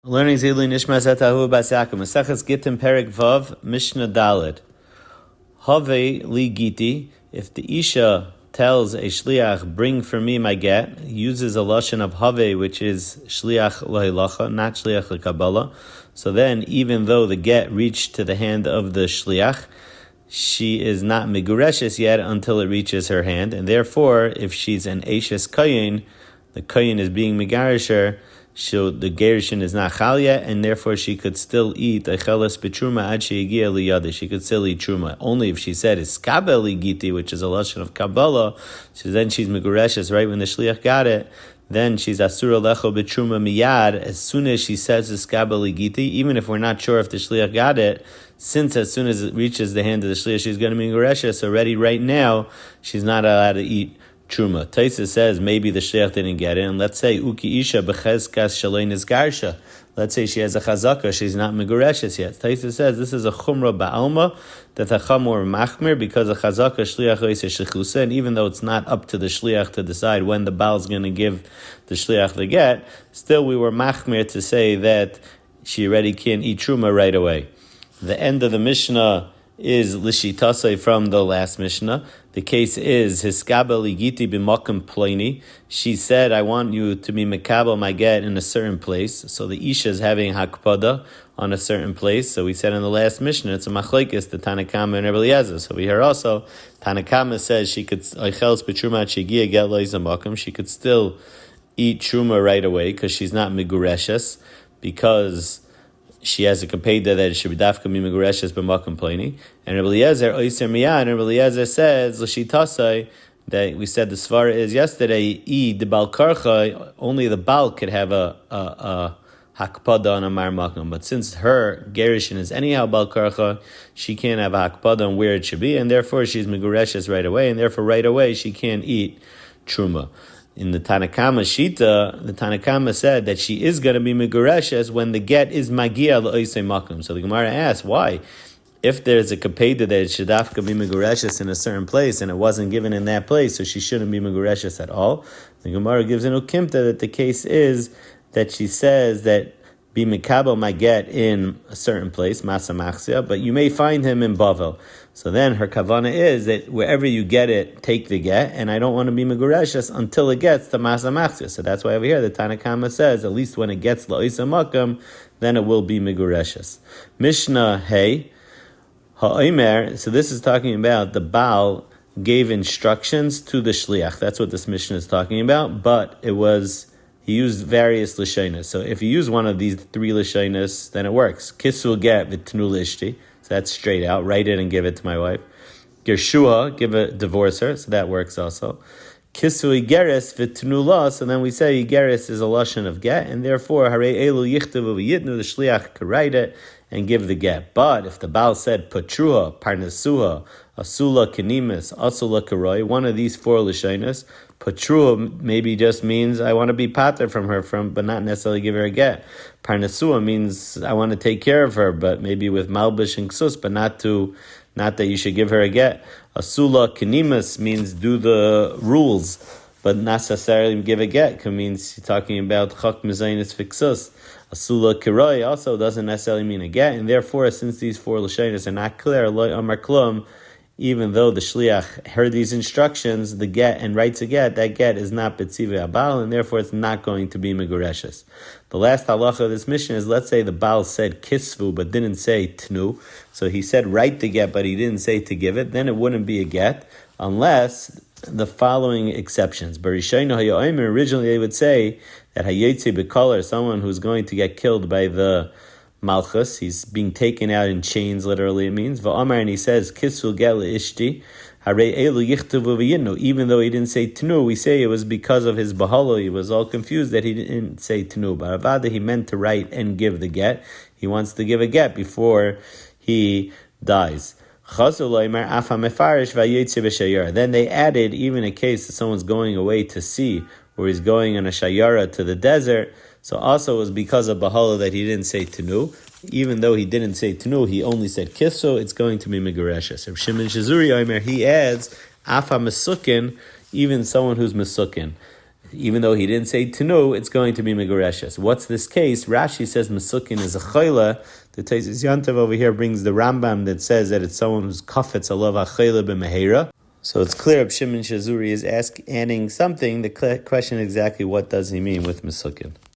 Learning Zili Nishmas Etta Ahuva bas Yaakov. Maseches Gitin Perek Vav Mishna Daled. Have li Giti. If the Isha tells a shliach, bring for me my get, uses a lashon of have, which is shliach lahilacha, not shliach lekabbalah. So then, even though the get reached to the hand of the shliach, she is not migureshes yet until it reaches her hand, and therefore, if she's an Eishes Kayin, the Kayin is being migarisher, so the gerushin is not chal yet, and therefore she could still eat echeles betruma ad sheyigia liyadi. She could still eat truma. Only if she said iskabel ligiti, which is a lashon of Kabbalah, so then she's megureshes right when the shliach got it. Then she's asura lecho betruma miyad as soon as she says iskabel ligiti. Even if we're not sure if the shliach got it, since as soon as it reaches the hand of the shliach, she's going to be megureshes already. Right now, she's not allowed to eat truma. Taisa says maybe the shliach didn't get it, and let's say uki isha bechezkas shalein is garsha. Let's say she has a chazaka, she's not megureshes yet. Taisa says this is a chumra ba'alma that a chamor machmir because a chazaka shliach oise shechusa, and even though it's not up to the shliach to decide when the baal is going to give the shliach the get, still we were machmir to say that she already can't eat truma right away. The end of the Mishnah is lishitasai from the last Mishnah. The case is hiskabel ligiti b'makom ploni. She said, "I want you to be mekabel my get in a certain place." So the isha is having hakpada on a certain place. So we said in the last Mishnah, it's a machlekes the Tanakama and Rebbe Eliezer. So we hear also Tanakama says she could eicheles betruma shegia get loizamakom. She could still eat truma right away because she's not migureshes because she has a kapeda that it should be dafka mimegureshes b'makom ploni. And Rebbe Eliezer oiser miyad, and Rebbe Eliezer says l'shitasai that we said the svara is yesterday the bal karcha, only the bal could have a hakpada on a mar makom, but since her gerushin is anyhow bal karcha, she can't have a hakpada on where it should be, and therefore she's megureshes right away, and therefore right away she can't eat truma. In the Tanakama Shita, the Tanakama said that she is going to be megureshes when the get is magia l'oisei makom. So the Gemara asks, why? If there's a kapeda that it should dafka be megureshes in a certain place and it wasn't given in that place, so she shouldn't be megureshes at all. The Gemara gives an ukimta that the case is that she says that be mekabel my get in a certain place, masa machzia, but you may find him in Bavel. So then her kavana is that wherever you get it, take the get, and I don't want to be megureshes until it gets to masa machzia. So that's why over here the Tanakama says at least when it gets la'isa makam, then it will be megureshes. Mishnah hey ha'omer. So this is talking about the Baal gave instructions to the shliach. That's what this Mishnah is talking about. But he used various lashonos. So if you use one of these three lashonos, then it works. Kisul get v'tnu lishti. So that's straight out. Write it and give it to my wife. Gershua, divorce her. So that works also. Kisu igeres v'tnu la. So then we say igeres is a lashon of get, and therefore hare elu yichtavu v'yitnu, the shliach could write it and give the get. But if the Baal said patruha, parnasuha, asula kenimis, asula karoi, one of these four lashonos, patruha maybe just means I want to be pater from her, but not necessarily give her a get. Parnasua means I want to take care of her, but maybe with malbish and ksus, but not that you should give her a get. Asula kenimis means do the rules, but not necessarily give a get. It means talking about chak mezainis fixus. Asula kiroi also doesn't necessarily mean a get, and therefore, since these four lashonos are not clear, loy amar klum, even though the shliach heard these instructions, the get and writes a get, that get is not betzive abal, and therefore it's not going to be megureshes. The last halacha of this mission is, let's say the Baal said kisvu, but didn't say tnu. So he said write the get, but he didn't say to give it. Then it wouldn't be a get, unless the following exceptions. Originally they would say that hayetzi b'kolor, someone who's going to get killed by the Malchus, he's being taken out in chains, literally it means. V'amar, and he says, Kisul get ishti, hare elu yichtavu v'yinnu. Even though he didn't say tnu, we say it was because of his bahalo. He was all confused that he didn't say tnu. But avada, he meant to write and give the get. He wants to give a get before he dies. Then they added even a case that someone's going away to sea, or he's going on a shayara to the desert. So also it was because of Bahala that he didn't say Tenu. Even though he didn't say Tenu, he only said Kisso, it's going to be Megureshes. Rav Shimon Shazuri Omer, he adds, Afa Mesukin, even someone who's Mesukin. Even though he didn't say tenu, it's going to be megoreshes. What's this case? Rashi says mesukin is a chayla. The Taisus Yantav over here brings the Rambam that says that it's someone who's kafetz alav achayla b'mehera. So it's clear Reb Shimon Shazuri is adding something. The question exactly what does he mean with mesukin.